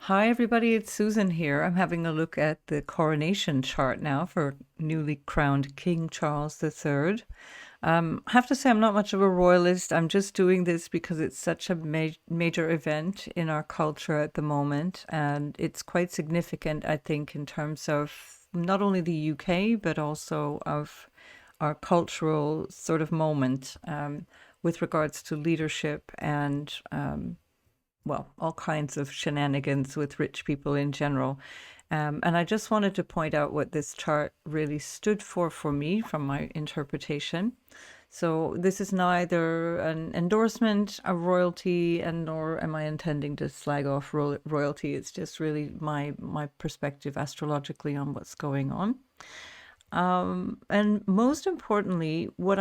Hi, everybody. It's Susan here. I'm having a look at the Coronation Chart now for newly crowned King Charles III. I have to say, I'm not much of a royalist. I'm just doing this because it's such a major event in our culture at the moment. And it's quite significant, I think, in terms of not only the UK, but also of our cultural sort of moment with regards to leadership and well, all kinds of shenanigans with rich people in general. And I just wanted to point out what this chart really stood for me from my interpretation. So this is neither an endorsement of royalty, and nor am I intending to slag off royalty. It's just really my perspective astrologically on what's going on. And most importantly, what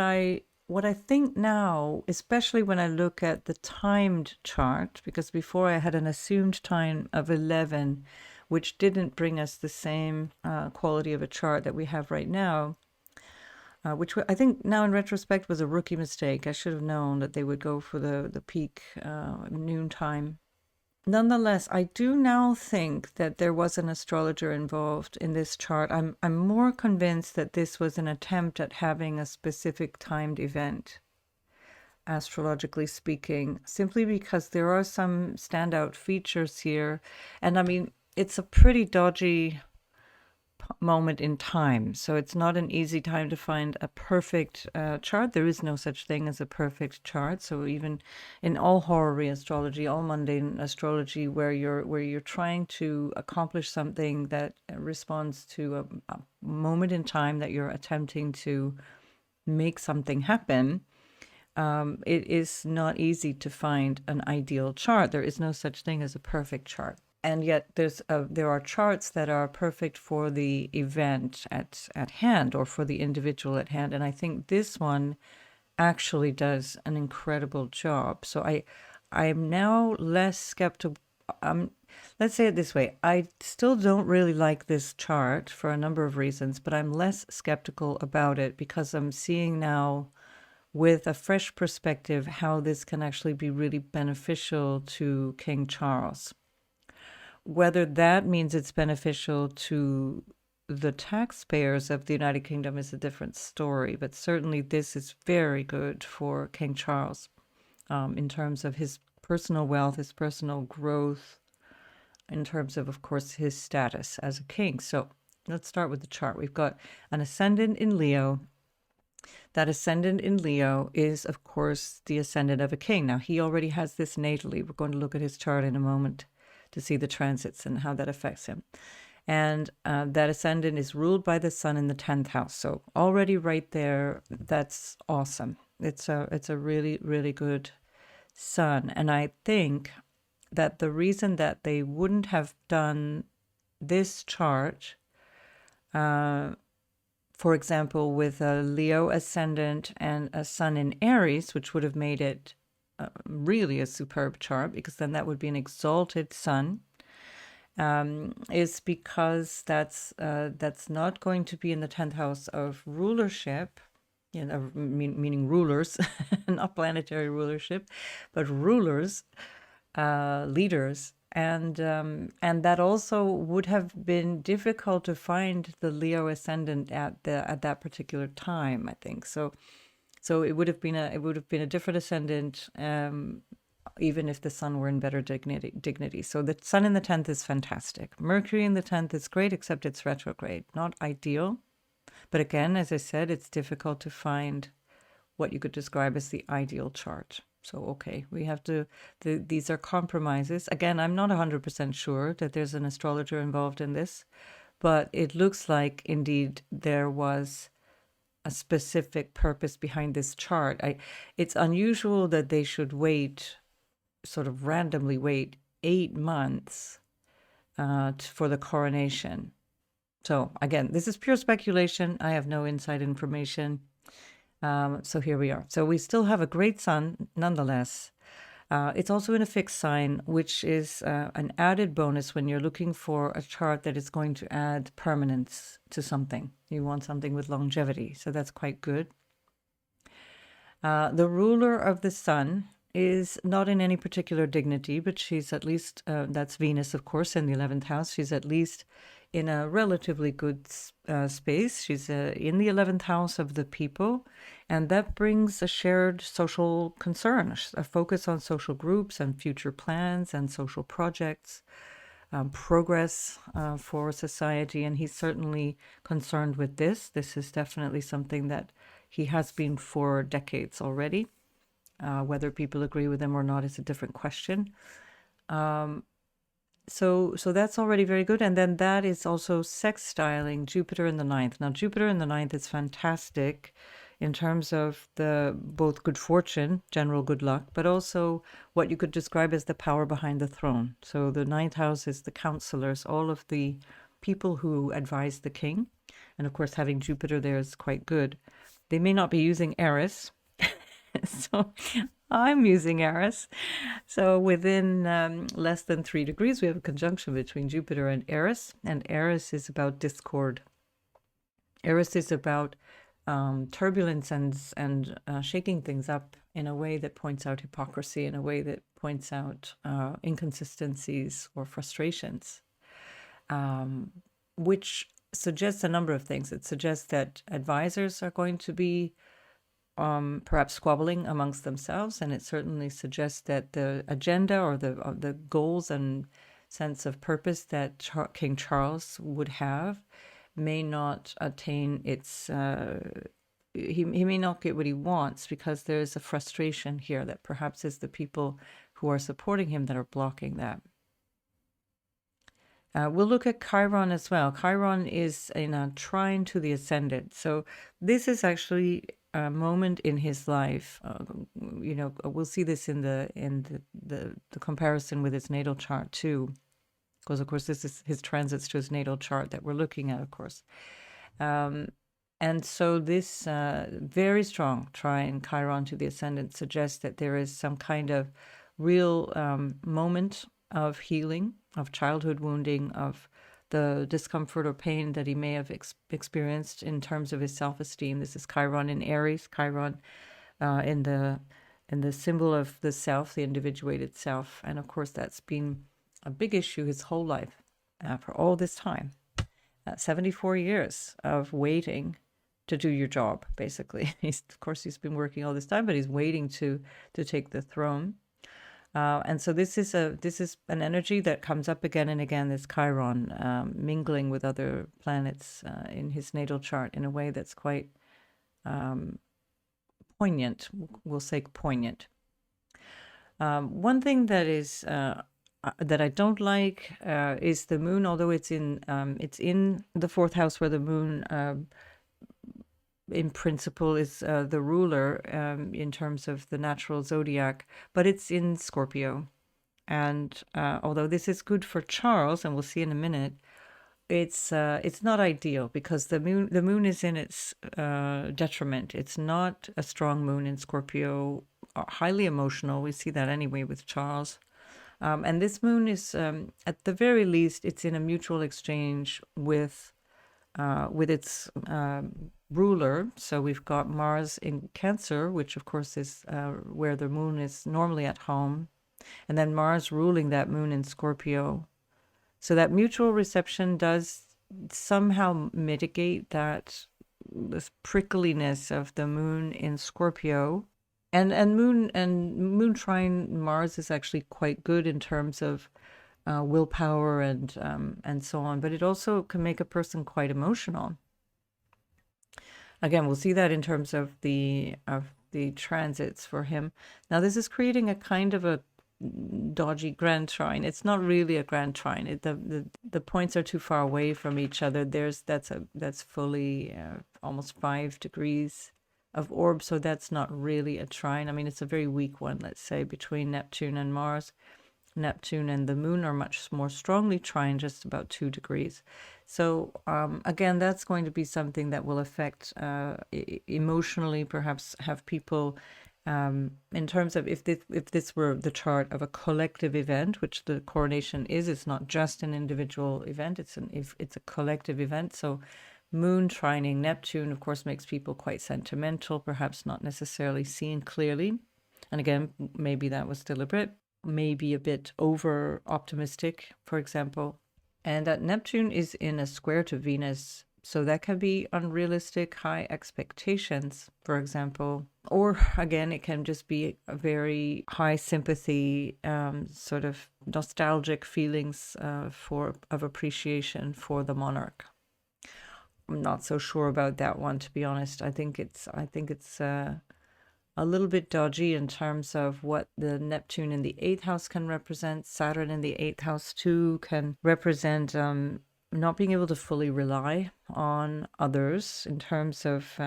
I think now, especially when I look at the timed chart, because before I had an assumed time of 11, which didn't bring us the same quality of a chart that we have right now, which I think now in retrospect was a rookie mistake. I should have known that they would go for the peak noon time. Nonetheless, I do now think that there was an astrologer involved in this chart. I'm more convinced that this was an attempt at having a specific timed event, astrologically speaking, simply because there are some standout features here. And I mean, it's a pretty dodgy moment in time. So it's not an easy time to find a perfect chart. There is no such thing as a perfect chart. So even in all horary astrology, all mundane astrology, where you're trying to accomplish something that responds to a moment in time that you're attempting to make something happen, it is not easy to find an ideal chart. There is no such thing as a perfect chart. And yet there are charts that are perfect for the event at hand, or for the individual at hand. And I think this one actually does an incredible job. So I'm now less skeptical. Let's say it this way. I still don't really like this chart for a number of reasons, but I'm less skeptical about it because I'm seeing now with a fresh perspective how this can actually be really beneficial to King Charles. Whether that means it's beneficial to the taxpayers of the United Kingdom is a different story, but certainly this is very good for King Charles in terms of his personal wealth, his personal growth, in terms of course, his status as a king. So let's start with the chart. We've got an ascendant in Leo. That ascendant in Leo is, of course, the ascendant of a king. Now, he already has this natally. We're going to look at his chart in a moment to see the transits and how that affects him. And that ascendant is ruled by the sun in the 10th house. So already right there, that's awesome. It's a really, really good sun. And I think that the reason that they wouldn't have done this chart, for example, with a Leo ascendant and a sun in Aries, which would have made it really a superb chart, because then that would be an exalted sun, is because that's not going to be in the 10th house of rulership, meaning rulers, not planetary rulership, but rulers, leaders. And that also would have been difficult to find the Leo ascendant at that particular time, I think. So it would have been a different ascendant, even if the sun were in better dignity. So the sun in the 10th is fantastic. Mercury in the 10th is great, except it's retrograde, not ideal. But again, as I said, it's difficult to find what you could describe as the ideal chart. So, okay, we have to, these are compromises. Again, I'm not 100% sure that there's an astrologer involved in this, but it looks like indeed there was a specific purpose behind this chart. It's unusual that they should sort of randomly wait 8 months for the coronation. So again, this is pure speculation. I have no inside information. So here we are. So we still have a great sun nonetheless. It's also in a fixed sign, which is an added bonus when you're looking for a chart that is going to add permanence to something. You want something with longevity, so that's quite good. The ruler of the sun is not in any particular dignity, but she's at least, that's Venus, of course, in the 11th house. She's at least in a relatively good space. She's in the 11th house of the people, and that brings a shared social concern, a focus on social groups and future plans and social projects, progress for society. And he's certainly concerned with this. This is definitely something that he has been for decades already. Whether people agree with him or not is a different question. So that's already very good. And then that is also sextiling Jupiter in the ninth. Now, Jupiter in the ninth is fantastic in terms of the both good fortune, general good luck, but also what you could describe as the power behind the throne. So the ninth house is the counselors, all of the people who advise the king. And of course, having Jupiter there is quite good. They may not be using Eris. So I'm using Eris. So within less than 3 degrees, we have a conjunction between Jupiter and Eris is about discord. Eris is about turbulence and shaking things up in a way that points out hypocrisy, in a way that points out inconsistencies or frustrations, which suggests a number of things. It suggests that advisors are going to be perhaps squabbling amongst themselves, and it certainly suggests that the agenda or the goals and sense of purpose that King Charles would have may not attain its. He may not get what he wants because there's a frustration here that perhaps is the people who are supporting him that are blocking that. We'll look at Chiron as well. Chiron is in a trine to the ascendant. So this is actually a moment in his life. We'll see this in the comparison with his natal chart too, because of course this is his transits to his natal chart that we're looking at, of course. And so this very strong trine Chiron to the ascendant suggests that there is some kind of real moment of healing, of childhood wounding, of the discomfort or pain that he may have experienced in terms of his self-esteem. This is Chiron in Aries, Chiron in the symbol of the self, the individuated self. And of course, that's been a big issue his whole life for all this time. 74 years of waiting to do your job, basically. Of course, he's been working all this time, but he's waiting to take the throne. And so this is an energy that comes up again and again, this Chiron mingling with other planets in his natal chart in a way that's quite poignant. We'll say poignant. One thing that is that I don't like is the moon, although it's in the fourth house where the moon in principle is the ruler in terms of the natural zodiac, but it's in Scorpio. And although this is good for Charles, and we'll see in a minute, it's not ideal because the moon is in its detriment. It's not a strong moon in Scorpio, highly emotional. We see that anyway with Charles. And this moon is, at the very least, it's in a mutual exchange with its ruler. So we've got Mars in Cancer, which of course is where the moon is normally at home, and then Mars ruling that moon in Scorpio. So that mutual reception does somehow mitigate this prickliness of the moon in Scorpio. And moon trine Mars is actually quite good in terms of willpower and so on, but it also can make a person quite emotional. Again, we'll see that in terms of the transits for him. Now, this is creating a kind of a dodgy grand trine. It's not really a grand trine. The points are too far away from each other. That's fully almost 5 degrees of orb, so that's not really a trine. I mean, it's a very weak one, let's say, between Neptune and Mars. Neptune and the moon are much more strongly trine, just about 2 degrees. So again, that's going to be something that will affect emotionally, perhaps have people in terms of if this were the chart of a collective event, which the coronation is. It's not just an individual event. It's a collective event. So moon trining Neptune, of course, makes people quite sentimental, perhaps not necessarily seeing clearly. And again, maybe that was deliberate, maybe a bit over optimistic, for example. And that Neptune is in a square to Venus. So that can be unrealistic, high expectations, for example. Or again, it can just be a very high sympathy, sort of nostalgic feelings of appreciation for the monarch. I'm not so sure about that one, to be honest. I think it's a little bit dodgy in terms of what the Neptune in the 8th house can represent. Saturn in the 8th house too can represent not being able to fully rely on others in terms of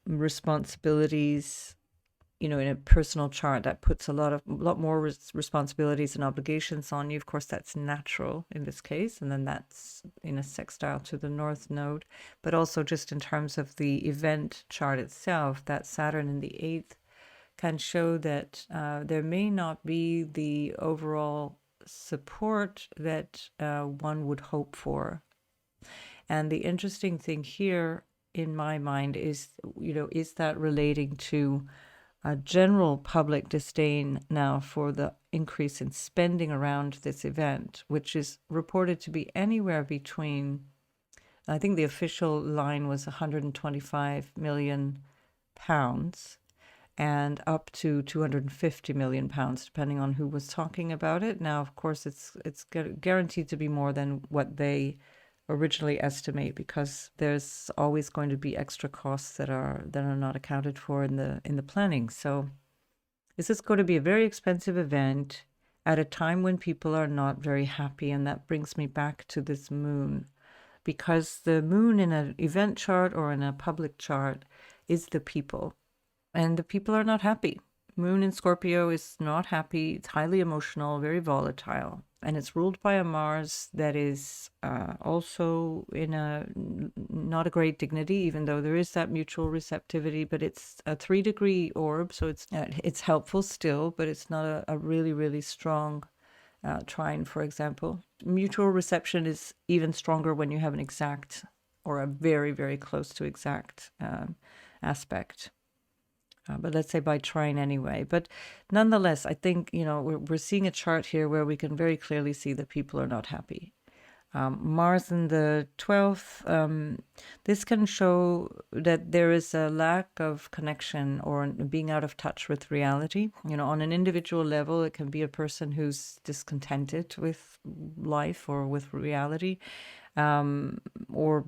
responsibilities. In a personal chart that puts a lot more responsibilities and obligations on you. Of course, that's natural in this case, and then that's in a sextile to the North Node. But also just in terms of the event chart itself, that Saturn in the 8th can show that there may not be the overall support that one would hope for. And the interesting thing here, in my mind, is, is that relating to a general public disdain now for the increase in spending around this event, which is reported to be anywhere between, I think the official line was 125 million pounds and up to 250 million pounds, depending on who was talking about it. Now, of course, it's guaranteed to be more than what they originally estimate, because there's always going to be extra costs that are not accounted for in the planning. So this is going to be a very expensive event at a time when people are not very happy, and that brings me back to this moon, because the moon in an event chart or in a public chart is the people, and the people are not happy. Moon in Scorpio is not happy. It's highly emotional, very volatile. And it's ruled by a Mars that is also in not a great dignity, even though there is that mutual receptivity. But it's a 3-degree orb, so it's helpful still, but it's not a really, really strong trine, for example. Mutual reception is even stronger when you have an exact or a very, very close to exact aspect. But let's say by trine anyway. But nonetheless, I think, we're seeing a chart here where we can very clearly see that people are not happy. Mars in the 12th, this can show that there is a lack of connection or being out of touch with reality. On an individual level, it can be a person who's discontented with life or with reality, or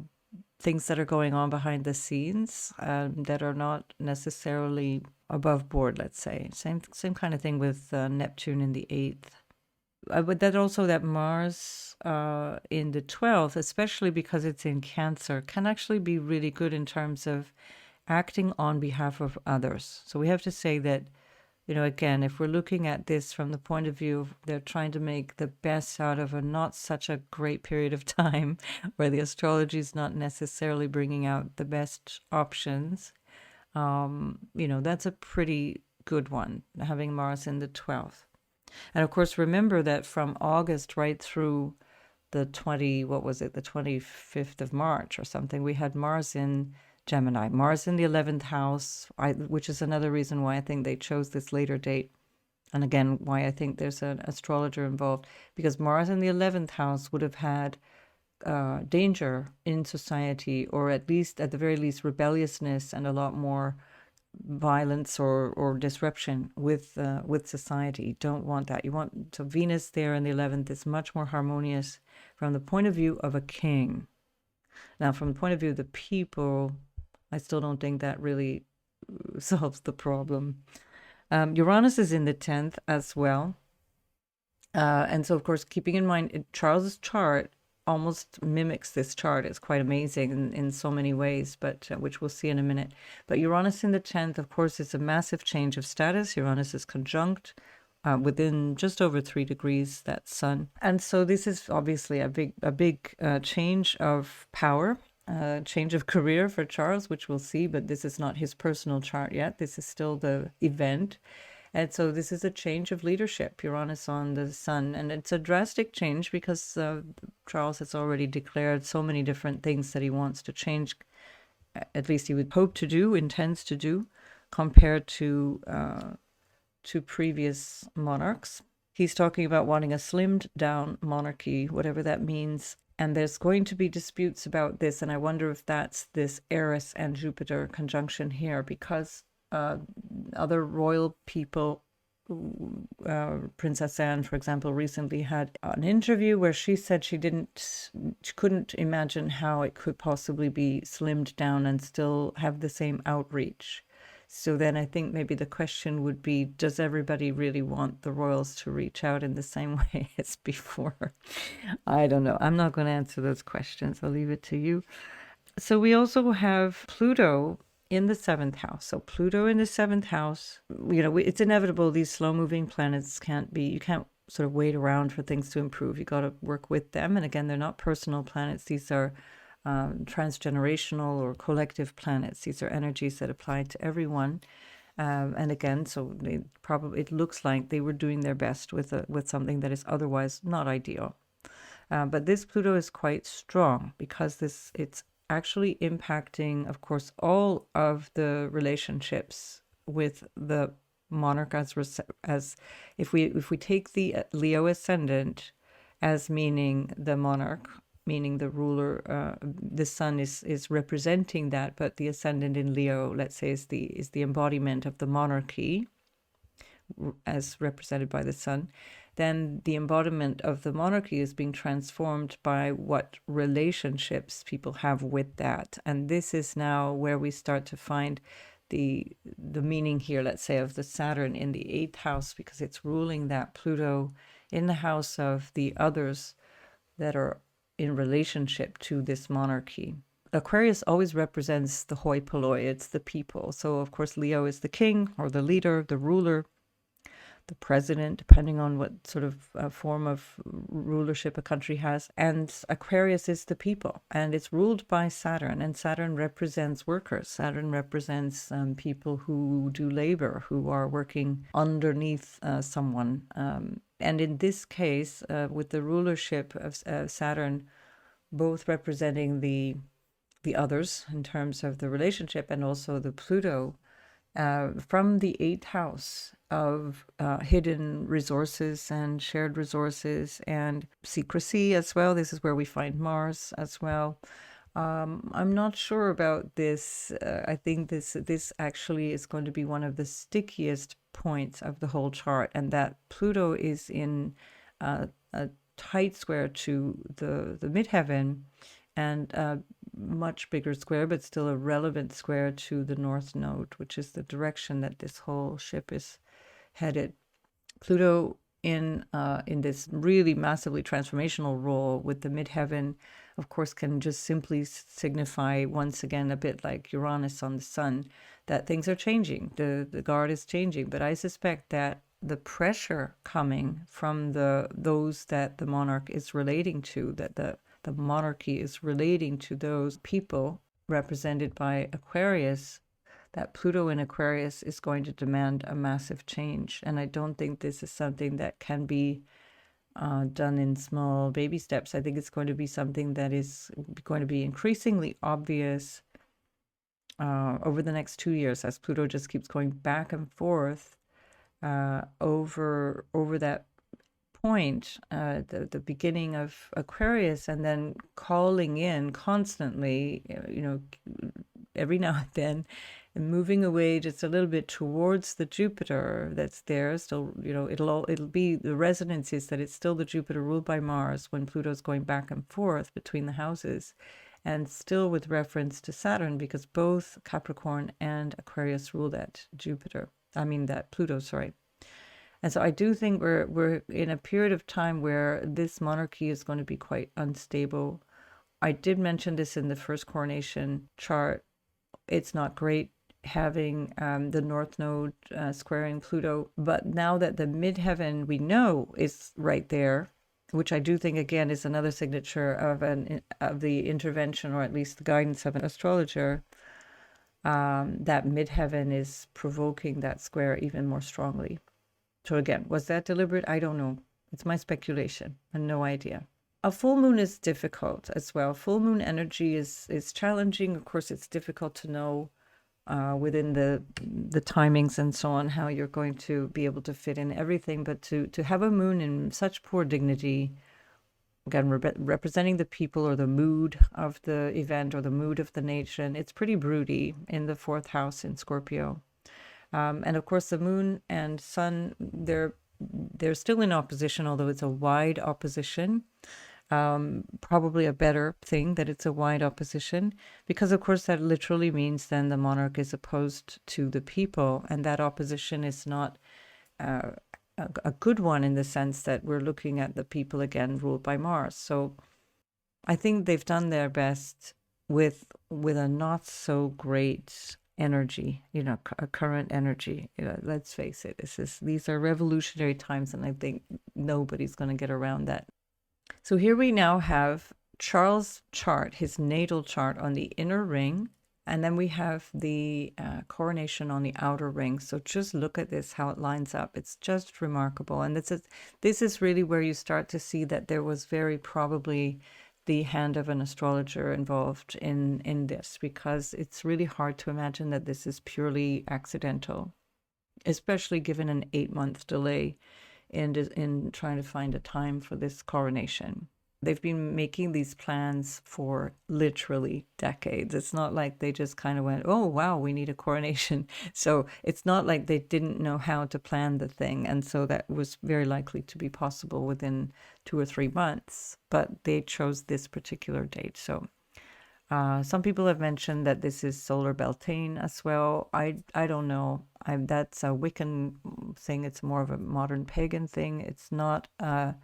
things that are going on behind the scenes that are not necessarily above board, let's say. Same kind of thing with Neptune in the 8th. But that also, that Mars in the 12th, especially because it's in Cancer, can actually be really good in terms of acting on behalf of others. So we have to say that, again, if we're looking at this from the point of view of they're trying to make the best out of a not such a great period of time where the astrology is not necessarily bringing out the best options, that's a pretty good one, having Mars in the 12th. And of course, remember that from August right through the 25th of March or something, we had Mars in Gemini, Mars in the 11th house, which is another reason why I think they chose this later date. And again, why I think there's an astrologer involved, because Mars in the 11th house would have had danger in society, or at the very least, rebelliousness and a lot more violence or disruption with society. You don't want that. So Venus there in the 11th is much more harmonious from the point of view of a king. Now, from the point of view of the people, I still don't think that really solves the problem. Uranus is in the 10th as well. And so, of course, keeping in mind, Charles's chart almost mimics this chart. It's quite amazing in so many ways, but which we'll see in a minute. But Uranus in the 10th, of course, is a massive change of status. Uranus is conjunct within just over 3 degrees that Sun. And so this is obviously a big change of power. Change of career for Charles, which we'll see, but this is not his personal chart yet. This is still the event. And so this is a change of leadership, Uranus on the Sun. And it's a drastic change because Charles has already declared so many different things that he wants to change, at least he would hope to do, intends to do, compared to to previous monarchs. He's talking about wanting a slimmed down monarchy, whatever that means. And there's going to be disputes about this. And I wonder if that's this Eris and Jupiter conjunction here, because other royal people, Princess Anne, for example, recently had an interview where she said she couldn't imagine how it could possibly be slimmed down and still have the same outreach. So then I think maybe the question would be, does everybody really want the royals to reach out in the same way as before? I don't know. I'm not going to answer those questions. I'll leave it to you. So we also have Pluto in the 7th house. So Pluto in the 7th house, it's inevitable. These slow moving planets you can't sort of wait around for things to improve. You got to work with them. And again, they're not personal planets. These are transgenerational or collective planets. These are energies that apply to everyone. And again, so it looks like they were doing their best with something that is otherwise not ideal. But this Pluto is quite strong because it's actually impacting, of course, all of the relationships with the monarch as if we take the Leo ascendant as meaning the monarch, meaning the ruler, the sun is representing that, but the ascendant in Leo, let's say, is the embodiment of the monarchy as represented by the sun. Then the embodiment of the monarchy is being transformed by what relationships people have with that. And this is now where we start to find the meaning here, let's say, of the Saturn in the 8th house, because it's ruling that Pluto in the house of the others that are in relationship to this monarchy. Aquarius always represents the hoi polloi, it's the people. So, of course, Leo is the king or the leader, the ruler, the president, depending on what sort of form of rulership a country has. And Aquarius is the people, and it's ruled by Saturn, and Saturn represents workers. Saturn represents people who do labor, who are working underneath someone. And in this case, with the rulership of Saturn, both representing the others in terms of the relationship, and also the Pluto from the 8th house of hidden resources and shared resources and secrecy as well. This is where we find Mars as well. I'm not sure about this. I think this actually is going to be one of the stickiest points of the whole chart, and that Pluto is in a tight square to the midheaven, and a much bigger square, but still a relevant square to the North Node, which is the direction that this whole ship is headed. Pluto in this really massively transformational role with the midheaven, of course, can just simply signify, once again, a bit like Uranus on the sun, that things are changing. The guard is changing. But I suspect that the pressure coming from those that the monarch is relating to, that the monarchy is relating to those people represented by Aquarius, that Pluto in Aquarius is going to demand a massive change. And I don't think this is something that can be done in small baby steps. I think it's going to be something that is going to be increasingly obvious over the next 2 years, as Pluto just keeps going back and forth over that point, the beginning of Aquarius, and then calling in constantly, every now and then, and moving away just a little bit towards the Jupiter that's there. Still, it'll be the resonance is that it's still the Jupiter ruled by Mars when Pluto's going back and forth between the houses, and still with reference to Saturn, because both Capricorn and Aquarius rule that Pluto, sorry. And so I do think we're in a period of time where this monarchy is going to be quite unstable. I did mention this in the first coronation chart. It's not great having the North Node squaring Pluto, but now that the midheaven we know is right there, which I do think again is another signature of the intervention, or at least the guidance of an astrologer, that midheaven is provoking that square even more strongly. So again, was that deliberate? I don't know. It's my speculation and no idea. A full moon is difficult as well. Full moon energy is challenging. Of course, it's difficult to know within the timings and so on, how you're going to be able to fit in everything. But to have a moon in such poor dignity, again, representing the people or the mood of the event or the mood of the nation, it's pretty broody in the fourth house in Scorpio. And of course, the moon and sun, they're still in opposition, although it's a wide opposition. Probably a better thing that it's a wide opposition, because of course that literally means then the monarch is opposed to the people, and that opposition is not a good one in the sense that we're looking at the people again ruled by Mars. So I think they've done their best with a not so great energy, a current energy. Let's face it, these are revolutionary times, and I think nobody's going to get around that. So here we now have Charles' chart, his natal chart on the inner ring, and then we have the coronation on the outer ring. So just look at this, how it lines up. It's just remarkable. And this is really where you start to see that there was very probably the hand of an astrologer involved in this, because it's really hard to imagine that this is purely accidental, especially given an 8-month delay in trying to find a time for this coronation. They've been making these plans for literally decades. It's not like they just kind of went, oh, wow, we need a coronation. So it's not like they didn't know how to plan the thing. And so that was very likely to be possible within 2 or 3 months. But they chose this particular date. So some people have mentioned that this is solar Beltane as well. I don't know. That's a Wiccan thing. It's more of a modern pagan thing. It's not a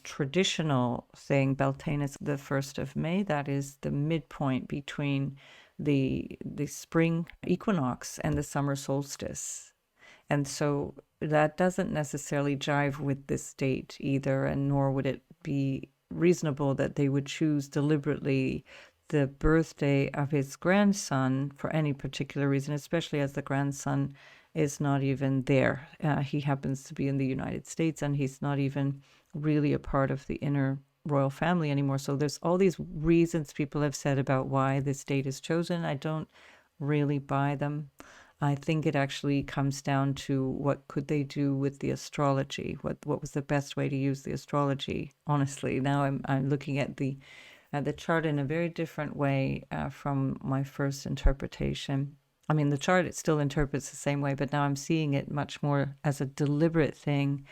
traditional thing. Beltane is the 1st of May. That is the midpoint between the spring equinox and the summer solstice. And so that doesn't necessarily jive with this date either, and nor would it be reasonable that they would choose deliberately the birthday of his grandson for any particular reason, especially as the grandson is not even there. He happens to be in the United States, and he's not even really a part of the inner royal family anymore. So there's all these reasons people have said about why this date is chosen. I don't really buy them. I think it actually comes down to what could they do with the astrology? What was the best way to use the astrology? Honestly, now I'm looking at the chart in a very different way from my first interpretation. I mean, the chart, it still interprets the same way, but now I'm seeing it much more as a deliberate thing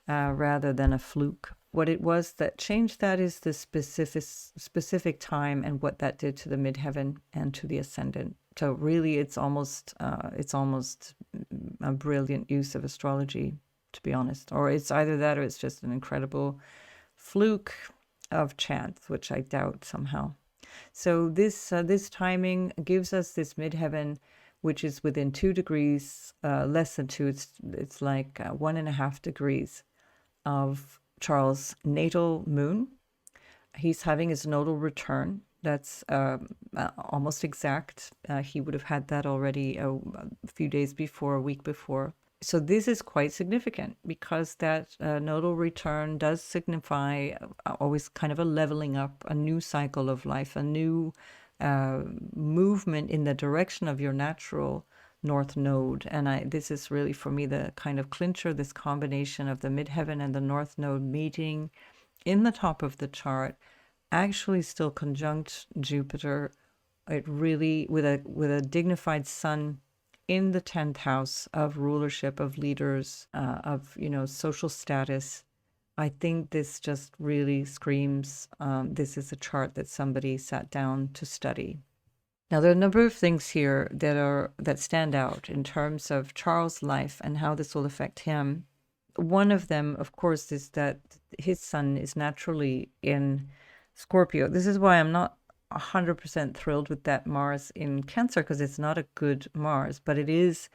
rather than a fluke. What it was that changed that is the specific time and what that did to the midheaven and to the ascendant. So really, it's almost a brilliant use of astrology, to be honest. Or it's either that, or it's just an incredible fluke of chance, which I doubt somehow. So this timing gives us this midheaven, which is within 2 degrees, less than 2. It's like 1.5 degrees of Charles' natal moon. He's having his nodal return. That's almost exact. He would have had that already a few days before, a week before. So this is quite significant, because that nodal return does signify always kind of a leveling up, a new cycle of life, a new movement in the direction of your natural north node. And this is really, for me, the kind of clincher, this combination of the midheaven and the north node meeting in the top of the chart, actually still conjunct Jupiter. It really, with a dignified sun in the 10th house of rulership, of leaders, of social status. I think this just really screams this is a chart that somebody sat down to study. Now, there are a number of things here that stand out in terms of Charles' life and how this will affect him. One of them, of course, is that his sun is naturally in Scorpio. This is why I'm not 100% thrilled with that Mars in Cancer, because it's not a good Mars, but it is,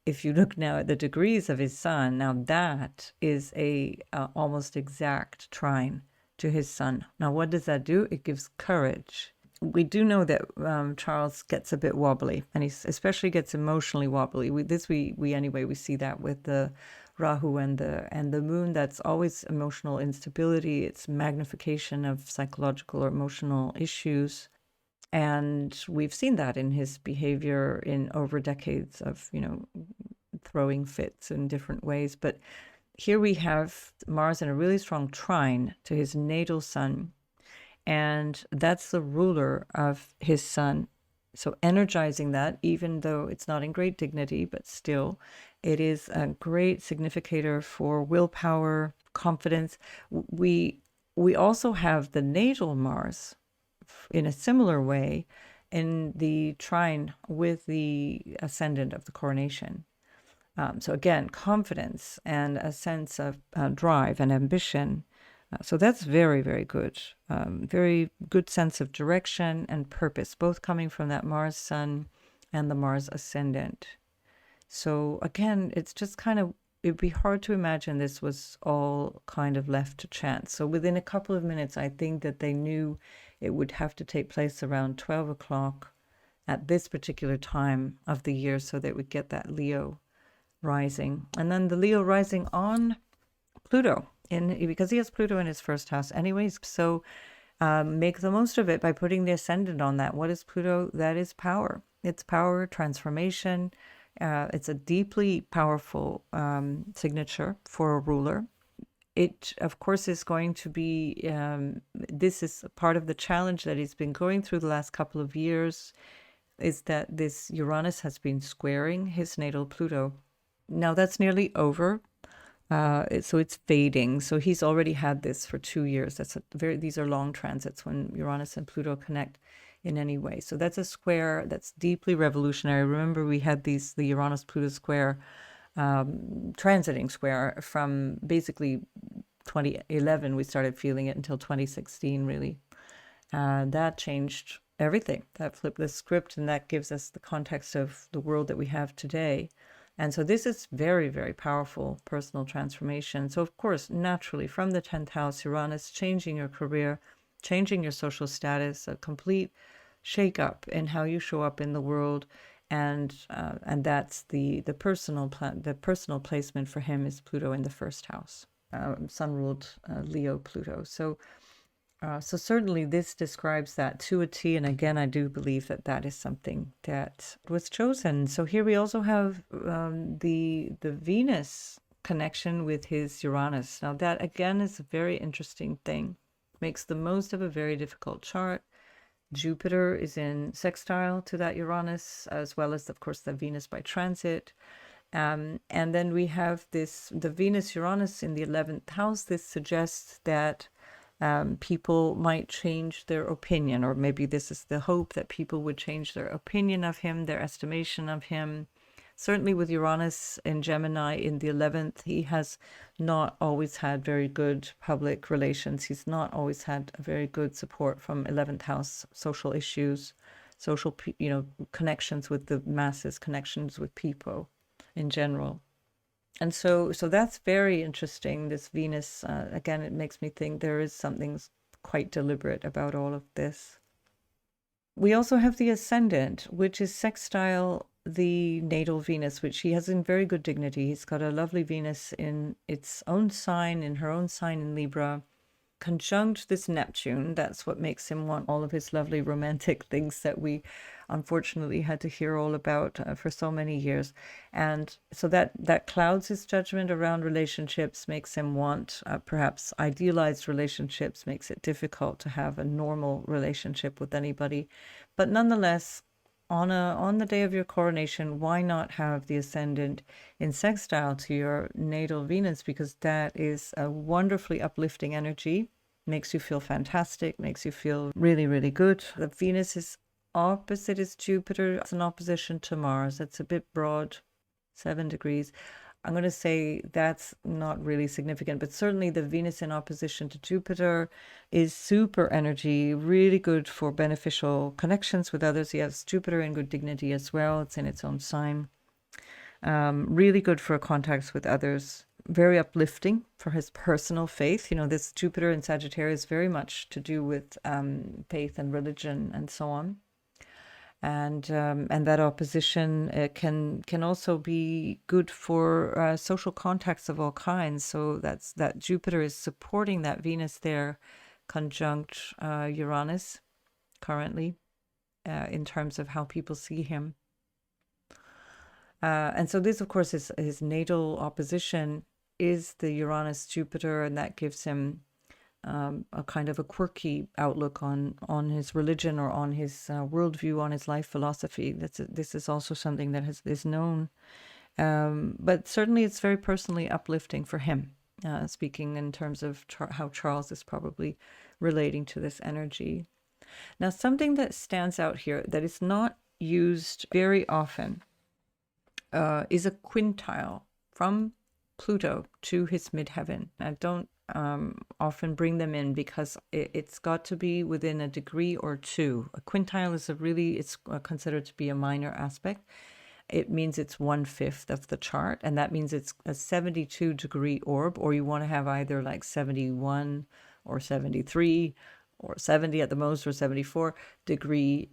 if you look now at the degrees of his sun, now that is a almost exact trine to his sun. Now, what does that do? It gives courage. We do know that Charles gets a bit wobbly, and he especially gets emotionally wobbly. We see that with the Rahu and the moon. That's always emotional instability. It's magnification of psychological or emotional issues. And we've seen that in his behavior in over decades of, throwing fits in different ways. But here we have Mars in a really strong trine to his natal sun, and that's the ruler of his sun. So energizing that, even though it's not in great dignity, but still, it is a great significator for willpower, confidence. We also have the natal Mars in a similar way in the trine with the ascendant of the coronation. So again, confidence and a sense of drive and ambition. So that's very, very good. Very good sense of direction and purpose, both coming from that Mars sun and the Mars ascendant. So again, it's just kind of, it'd be hard to imagine this was all kind of left to chance. So within a couple of minutes, I think that they knew it would have to take place around 12 o'clock at this particular time of the year so that we get that Leo rising. And then the Leo rising on Pluto, because he has Pluto in his first house anyways. So make the most of it by putting the ascendant on that. What is Pluto? That is power. It's power, transformation. It's a deeply powerful signature for a ruler. It, of course, is going to be, this is part of the challenge that he's been going through the last couple of years, is that this Uranus has been squaring his natal Pluto. Now that's nearly over. So it's fading. So he's already had this for 2 years. These are long transits when Uranus and Pluto connect in any way. So that's a square that's deeply revolutionary. Remember, we had the Uranus-Pluto square, transiting square from basically 2011. We started feeling it until 2016, really. That changed everything. That flipped the script, and that gives us the context of the world that we have today. And so this is very, very powerful personal transformation. So of course, naturally, from the 10th house, Uranus changing your career, changing your social status, a complete shake-up in how you show up in the world. And that's the personal placement for him is Pluto in the first house, sun-ruled Leo Pluto. So certainly this describes that to a T. And again, I do believe that that is something that was chosen. So here we also have the Venus connection with his Uranus. Now that again is a very interesting thing. Makes the most of a very difficult chart. Jupiter is in sextile to that Uranus, as well as, of course, the Venus by transit. And then we have the Venus-Uranus in the 11th house. This suggests that people might change their opinion, or maybe this is the hope that people would change their opinion of him, their estimation of him. Certainly with Uranus in Gemini in the 11th, he has not always had very good public relations. He's not always had a very good support from 11th house social issues, social, connections with the masses, connections with people in general. And so that's very interesting, this Venus. Again, it makes me think there is something quite deliberate about all of this. We also have the ascendant, which is sextile the natal Venus, which he has in very good dignity. He's got a lovely Venus in its own sign, in her own sign in Libra, conjunct this Neptune. That's what makes him want all of his lovely romantic things that we unfortunately had to hear all about for so many years. And so that clouds his judgment around relationships, makes him want perhaps idealized relationships, makes it difficult to have a normal relationship with anybody. But nonetheless, on the day of your coronation, why not have the ascendant in sextile to your natal Venus? Because that is a wonderfully uplifting energy, makes you feel fantastic, makes you feel really, really good. The Venus is opposite is Jupiter. It's an opposition to Mars. It's a bit broad, 7 degrees. I'm going to say that's not really significant, but certainly the Venus in opposition to Jupiter is super energy, really good for beneficial connections with others. He has Jupiter in good dignity as well. It's in its own sign. Really good for contacts with others. Very uplifting for his personal faith. This Jupiter in Sagittarius very much to do with faith and religion and so on. And that opposition can also be good for social contacts of all kinds. So that Jupiter is supporting that Venus there, conjunct Uranus currently. in terms of how people see him. And so this, of course, is his natal opposition is the Uranus Jupiter, and that gives him a kind of a quirky outlook on his religion or on his worldview, on his life philosophy. This is also something that is known, but certainly it's very personally uplifting for him. Speaking in terms of how Charles is probably relating to this energy. Now, something that stands out here that is not used very often is a quintile from Pluto to his midheaven. I don't often bring them in because it's got to be within a degree or two. A quintile is it's considered to be a minor aspect. It means it's 1/5 of the chart, and that means it's a 72-degree orb, or you want to have either like 71 or 73 or 70 at the most, or 74 degree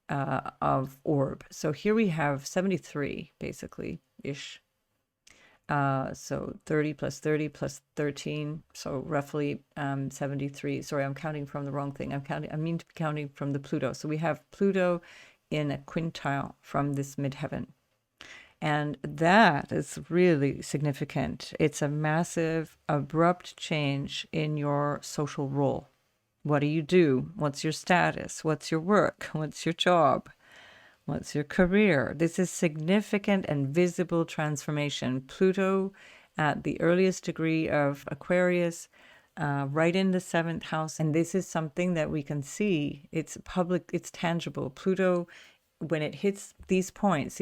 of orb. So here we have 73 basically ish. So 30 plus 30 plus 13, so roughly 73. Sorry, I'm counting from the wrong thing. I mean to be counting from the Pluto. So we have Pluto in a quintile from this midheaven. And that is really significant. It's a massive, abrupt change in your social role. What do you do? What's your status? What's your work? What's your job? What's your career? This is significant and visible transformation. Pluto at the earliest degree of Aquarius, right in the 7th house. And this is something that we can see. It's public, it's tangible. Pluto, when it hits these points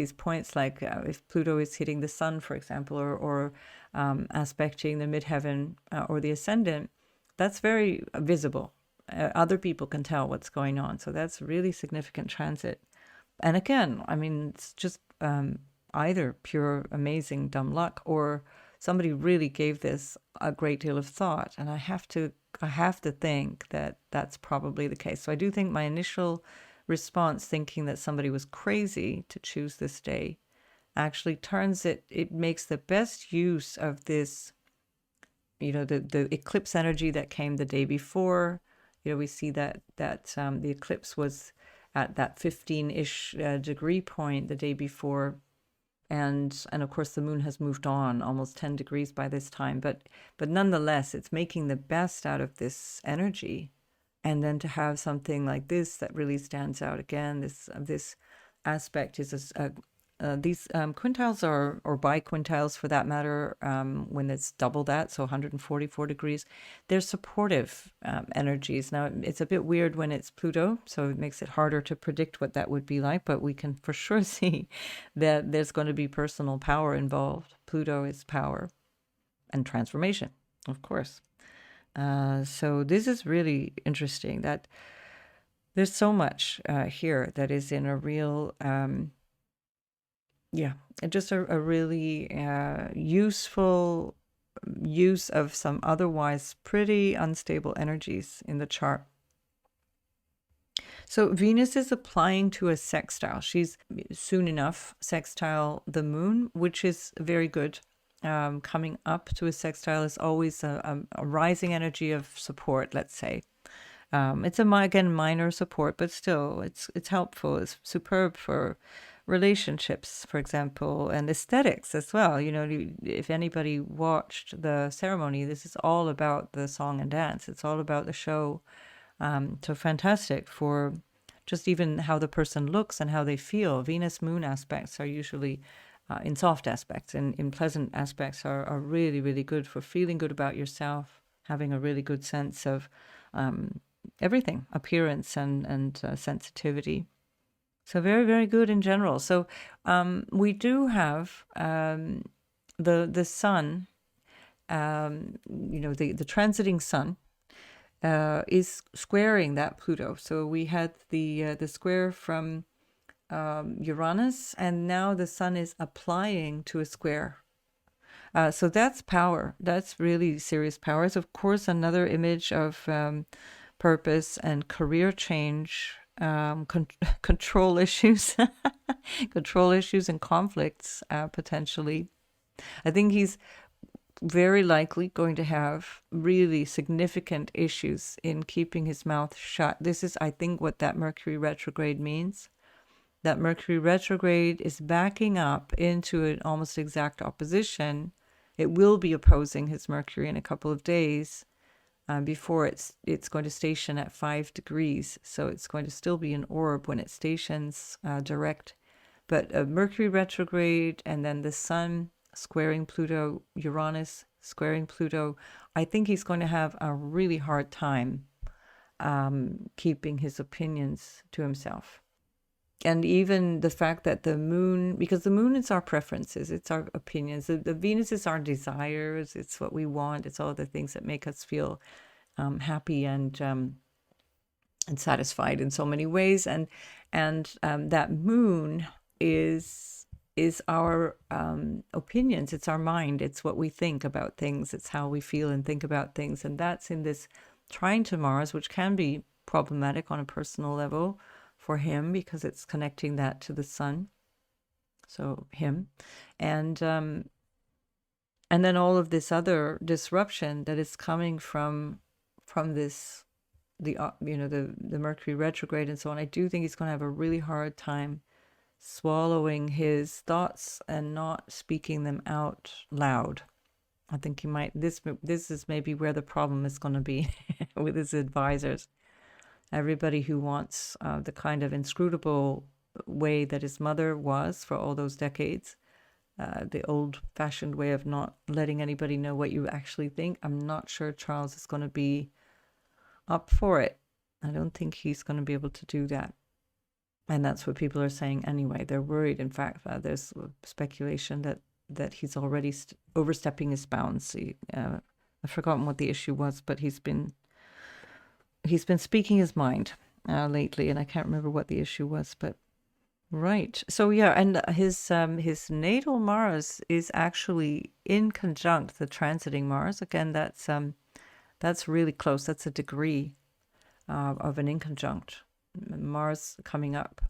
like if Pluto is hitting the sun, for example, or aspecting the midheaven or the ascendant, that's very visible. Other people can tell what's going on. So that's really significant transit. And again, I mean, it's just either pure amazing dumb luck, or somebody really gave this a great deal of thought. And I have to think that that's probably the case. So I do think my initial response, thinking that somebody was crazy to choose this day, actually it makes the best use of this, the eclipse energy that came the day before. We see that the eclipse was at that 15-ish degree point the day before, and of course the moon has moved on almost 10 degrees by this time, but nonetheless it's making the best out of this energy. And then to have something like this that really stands out again, this aspect is these quintiles or biquintiles for that matter, when it's double that, so 144 degrees, they're supportive energies. Now, it's a bit weird when it's Pluto, so it makes it harder to predict what that would be like, but we can for sure see that there's going to be personal power involved. Pluto is power and transformation, of course. So this is really interesting that there's so much here that is in a real... just a really useful use of some otherwise pretty unstable energies in the chart. So Venus is applying to a sextile. She's soon enough sextile the moon, which is very good. Coming up to a sextile is always a rising energy of support, let's say. It's again minor support, but still it's helpful. It's superb for relationships, for example, and aesthetics as well. If anybody watched the ceremony, this is all about the song and dance. It's all about the show. So fantastic for just even how the person looks and how they feel. Venus moon aspects are usually in soft aspects, and in pleasant aspects are really, really good for feeling good about yourself, having a really good sense of everything, appearance and sensitivity. So very, very good in general. So we do have the sun, the transiting sun is squaring that Pluto. So we had the square from Uranus, and now the sun is applying to a square. So that's power. That's really serious power. It's, of course, another image of purpose and career change, control issues, control issues and conflicts, potentially. I think he's very likely going to have really significant issues in keeping his mouth shut. This is, I think, what that Mercury retrograde means. That Mercury retrograde is backing up into an almost exact opposition. It will be opposing his Mercury in a couple of days before it's going to station at 5 degrees. So it's going to still be an orb when it stations direct. But Mercury retrograde and then the Sun squaring Pluto, Uranus squaring Pluto, I think he's going to have a really hard time keeping his opinions to himself. And even the fact that the moon, because the moon is our preferences, it's our opinions. The Venus is our desires. It's what we want. It's all the things that make us feel happy and satisfied in so many ways. And that moon is our opinions. It's our mind. It's what we think about things. It's how we feel and think about things. And that's in this trine to Mars, which can be problematic on a personal level for him because it's connecting that to the Sun. So him. And then all of this other disruption that is coming from this, the Mercury retrograde and so on. I do think he's going to have a really hard time swallowing his thoughts and not speaking them out loud. I think he might, this is maybe where the problem is going to be with his advisors. Everybody who wants the kind of inscrutable way that his mother was for all those decades, the old-fashioned way of not letting anybody know what you actually think. I'm not sure Charles is going to be up for it. I don't think he's going to be able to do that. And that's what people are saying anyway. They're worried. In fact, there's speculation that he's already overstepping his bounds. I've forgotten what the issue was, but he's been speaking his mind lately, and I can't remember what the issue was. But right, so yeah, and his natal Mars is actually in conjunct the transiting Mars. Again, that's really close. That's a degree of an inconjunct. Mars coming up.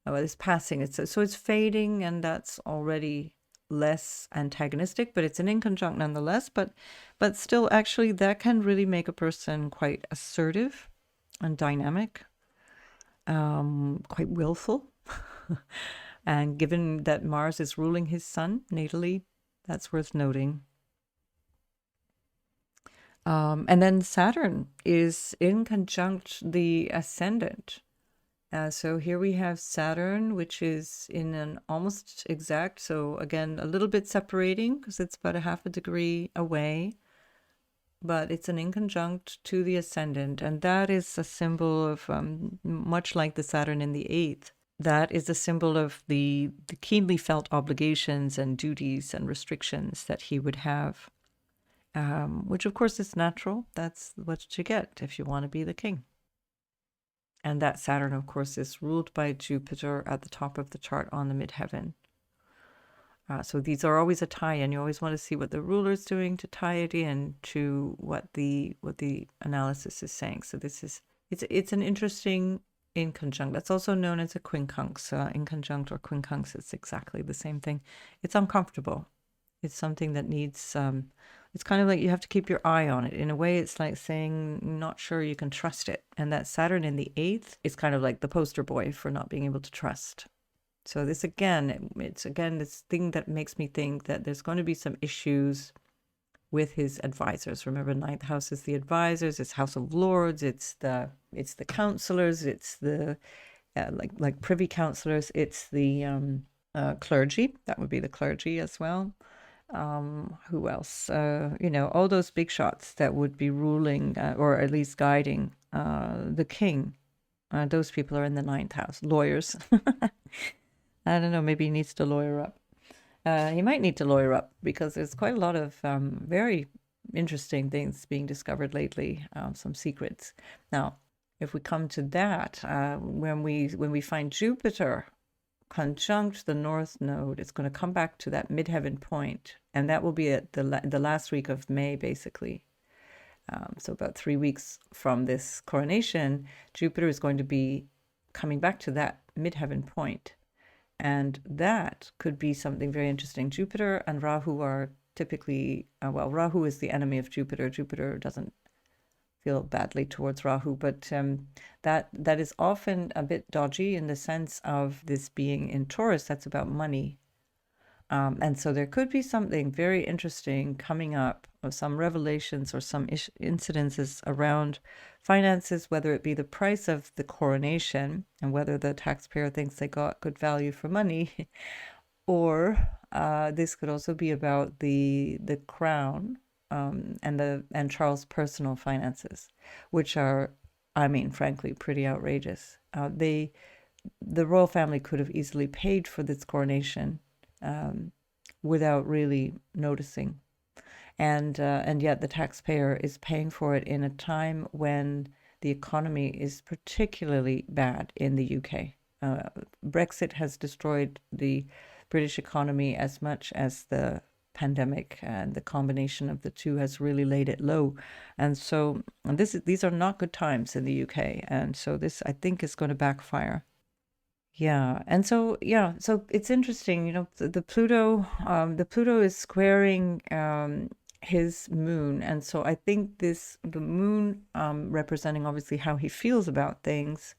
It's passing. So it's fading, and that's already less antagonistic, but it's an inconjunct nonetheless. But still, actually, that can really make a person quite assertive and dynamic, quite willful. And given that Mars is ruling his Sun natally, that's worth noting. And then Saturn is in conjunct the ascendant. So here we have Saturn, which is in an almost exact, so again, a little bit separating because it's about a half a degree away, but it's an inconjunct to the ascendant. And that is a symbol of, much like the Saturn in the 8th, that is a symbol of the keenly felt obligations and duties and restrictions that he would have. Which of course is natural. That's what you get if you want to be the king. And that Saturn, of course, is ruled by Jupiter at the top of the chart on the midheaven. So these are always a tie-in. You always want to see what the ruler is doing to tie it in to what the analysis is saying. So this is it's an interesting inconjunct. That's also known as a quincunx. Inconjunct or quincunx, it's exactly the same thing. It's uncomfortable. It's something that needs, it's kind of like you have to keep your eye on it. In a way, it's like saying, not sure you can trust it. And that Saturn in the 8th is kind of like the poster boy for not being able to trust. So this again, it's again this thing that makes me think that there's going to be some issues with his advisors. Remember, ninth house is the advisors, it's House of Lords, it's the counselors, it's the like privy counselors, it's the clergy. That would be the clergy as well. Who else? All those big shots that would be ruling or at least guiding the king. Those people are in the ninth house. Lawyers. I don't know, maybe he needs to lawyer up. He might need to lawyer up because there's quite a lot of very interesting things being discovered lately, some secrets. Now, if we come to that, when we find Jupiter conjunct the North Node, it's going to come back to that midheaven point, and that will be at the last week of May, basically. So about 3 weeks from this coronation, Jupiter is going to be coming back to that midheaven point. And that could be something very interesting. Jupiter and Rahu are typically, well, Rahu is the enemy of Jupiter. Jupiter doesn't feel badly towards Rahu, but that is often a bit dodgy in the sense of this being in Taurus. That's about money. And so there could be something very interesting coming up, or some revelations or some incidences around finances, whether it be the price of the coronation and whether the taxpayer thinks they got good value for money, or this could also be about the crown and Charles' personal finances, which are, I mean, frankly, pretty outrageous. The royal family could have easily paid for this coronation without really noticing, and yet the taxpayer is paying for it in a time when the economy is particularly bad in the UK. Brexit has destroyed the British economy as much as the pandemic, and the combination of the two has really laid it low. And so these are not good times in the UK, and so this, I think, is going to backfire. Yeah, and so so it's interesting, the Pluto is squaring his moon, and so I think the moon representing obviously how he feels about things.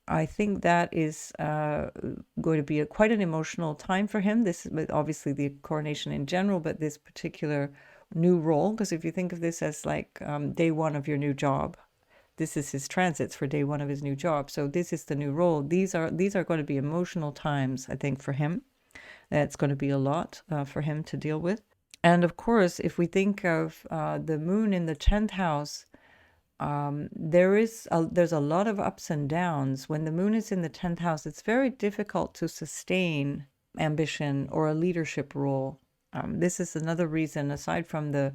I think that is going to be quite an emotional time for him. This is obviously the coronation in general, but this particular new role, because if you think of this as like day one of your new job, this is his transits for day one of his new job. So this is the new role. These are going to be emotional times, I think, for him. It's going to be a lot for him to deal with. And of course, if we think of the moon in the 10th house, there's a lot of ups and downs. When the moon is in the 10th house, it's very difficult to sustain ambition or a leadership role. This is another reason, aside from the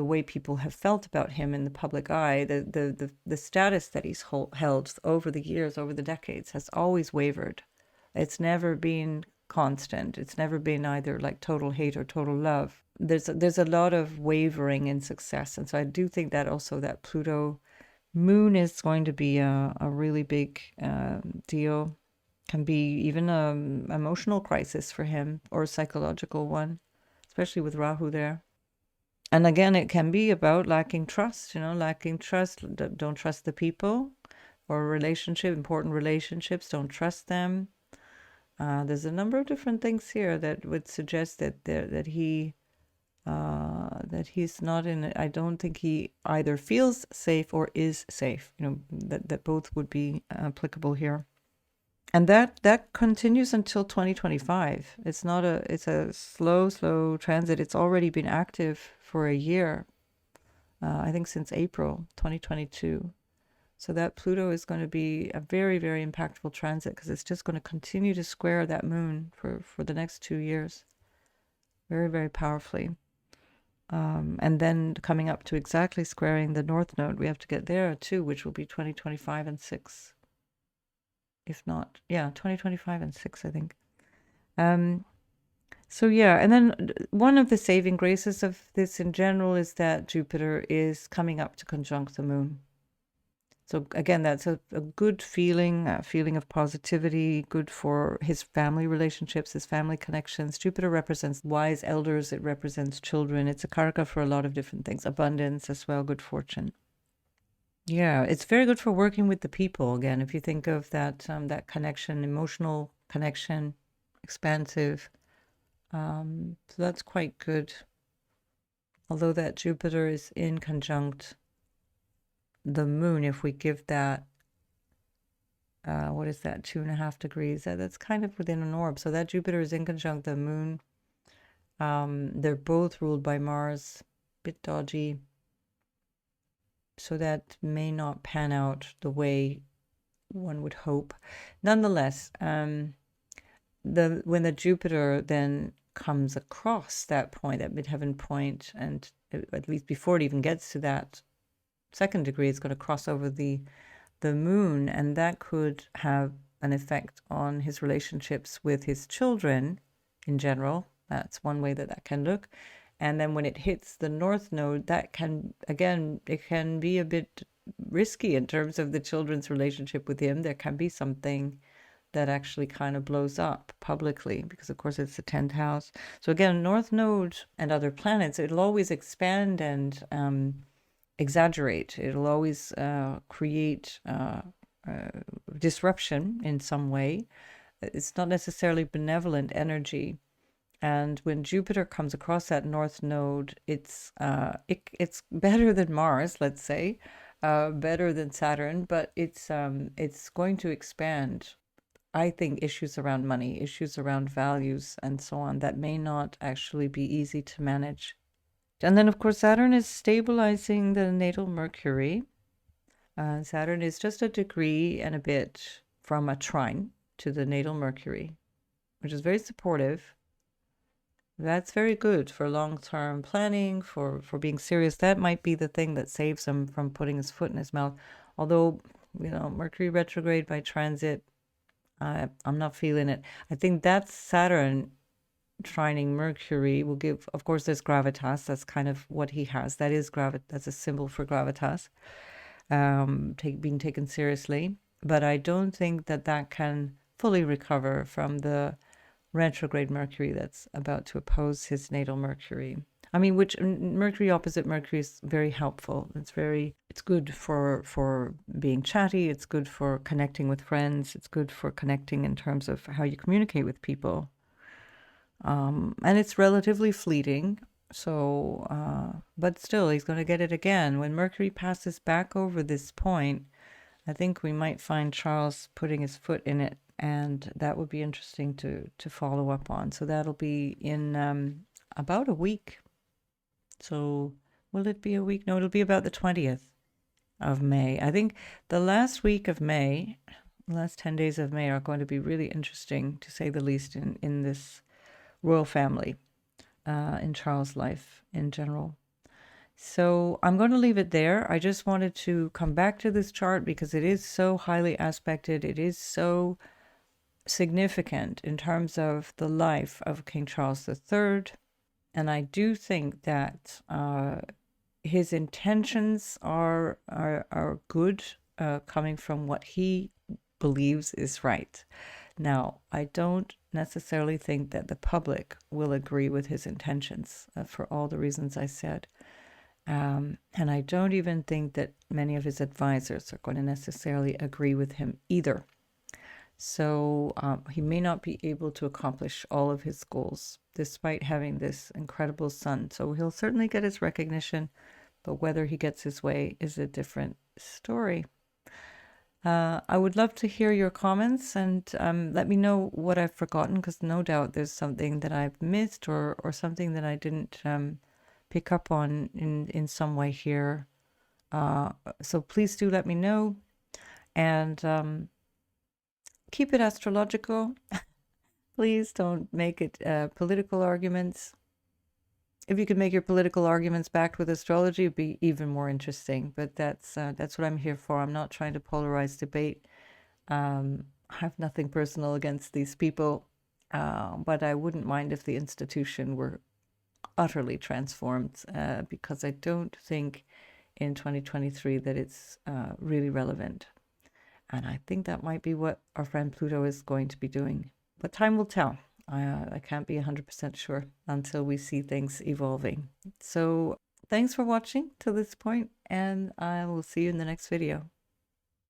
way people have felt about him in the public eye, the status that he's held over the years, over the decades, has always wavered. It's never been constant. It's never been either like total hate or total love. There's a lot of wavering in success, and so I do think that also that Pluto moon is going to be a really big deal. Can be even an emotional crisis for him, or a psychological one, especially with Rahu there. And again, it can be about lacking trust, lacking trust. Don't trust the people, or important relationships, don't trust them. There's a number of different things here that would suggest that he's not in. I don't think he either feels safe or is safe. That both would be applicable here. And that continues until 2025. It's a slow transit. It's already been active for a year, I think since April 2022. So that Pluto is going to be a very, very impactful transit, because it's just going to continue to square that moon for the next 2 years. Very, very powerfully. And then coming up to exactly squaring the North Node, we have to get there too, which will be 2025 and 6. If not, 2025 and 6, I think. So and then one of the saving graces of this in general is that Jupiter is coming up to conjunct the moon. So again, that's a good feeling, a feeling of positivity, good for his family relationships, his family connections. Jupiter represents wise elders. It represents children. It's a karaka for a lot of different things, abundance as well, good fortune. Yeah, it's very good for working with the people. Again, if you think of that connection, emotional connection, expansive. So that's quite good. Although that Jupiter is in conjunct the moon, if we give that, what is that, 2.5 degrees? That's kind of within an orb. So that Jupiter is in conjunct the moon. They're both ruled by Mars, bit dodgy. So that may not pan out the way one would hope. Nonetheless, when the Jupiter then comes across that point, that midheaven point, and at least before it even gets to that 2nd degree, it's going to cross over the moon, and that could have an effect on his relationships with his children in general. That's one way that can look. And then when it hits the North Node, that can, again, it can be a bit risky in terms of the children's relationship with him. There can be something that actually kind of blows up publicly, because of course it's the 10th house. So again, North Node and other planets, it'll always expand and exaggerate. It'll always create disruption in some way. It's not necessarily benevolent energy. And when Jupiter comes across that North Node, it's better than Mars, let's say, better than Saturn, but it's going to expand, I think, issues around money, issues around values, and so on, that may not actually be easy to manage. And then, of course, Saturn is stabilizing the natal Mercury. Saturn is just a degree and a bit from a trine to the natal Mercury, which is very supportive. That's very good for long-term planning, for being serious. That might be the thing that saves him from putting his foot in his mouth. Although, Mercury retrograde by transit, I'm not feeling it. I think that Saturn trining Mercury will give, of course, there's gravitas. That's kind of what he has. That is that's a symbol for gravitas, being taken seriously. But I don't think that can fully recover from the retrograde Mercury that's about to oppose his natal Mercury. I mean, which Mercury opposite Mercury is very helpful. It's good for being chatty. It's good for connecting with friends. It's good for connecting in terms of how you communicate with people. And it's relatively fleeting. So, but still, he's going to get it again. When Mercury passes back over this point, I think we might find Charles putting his foot in it, and that would be interesting to follow up on. So that'll be in about a week. So will it be a week? No, it'll be about the 20th of May. I think the last week of May, the last 10 days of May are going to be really interesting, to say the least, in this royal family, in Charles' life in general. So I'm going to leave it there. I just wanted to come back to this chart because it is so highly aspected. It is so significant in terms of the life of King Charles III. And I do think that his intentions are good, coming from what he believes is right. Now, I don't necessarily think that the public will agree with his intentions, for all the reasons I said. And I don't even think that many of his advisors are going to necessarily agree with him either. So he may not be able to accomplish all of his goals despite having this incredible son. So he'll certainly get his recognition, but whether he gets his way is a different story. I would love to hear your comments, and let me know what I've forgotten, because no doubt there's something that I've missed or something that I didn't pick up on in some way here. So please do let me know, and keep it astrological. Please don't make it political arguments. If you could make your political arguments backed with astrology, it'd be even more interesting. But that's what I'm here for. I'm not trying to polarize debate. I have nothing personal against these people, but I wouldn't mind if the institution were utterly transformed, because I don't think in 2023 that it's really relevant. And I think that might be what our friend Pluto is going to be doing. But time will tell. I can't be 100% sure until we see things evolving. So thanks for watching to this point, and I will see you in the next video.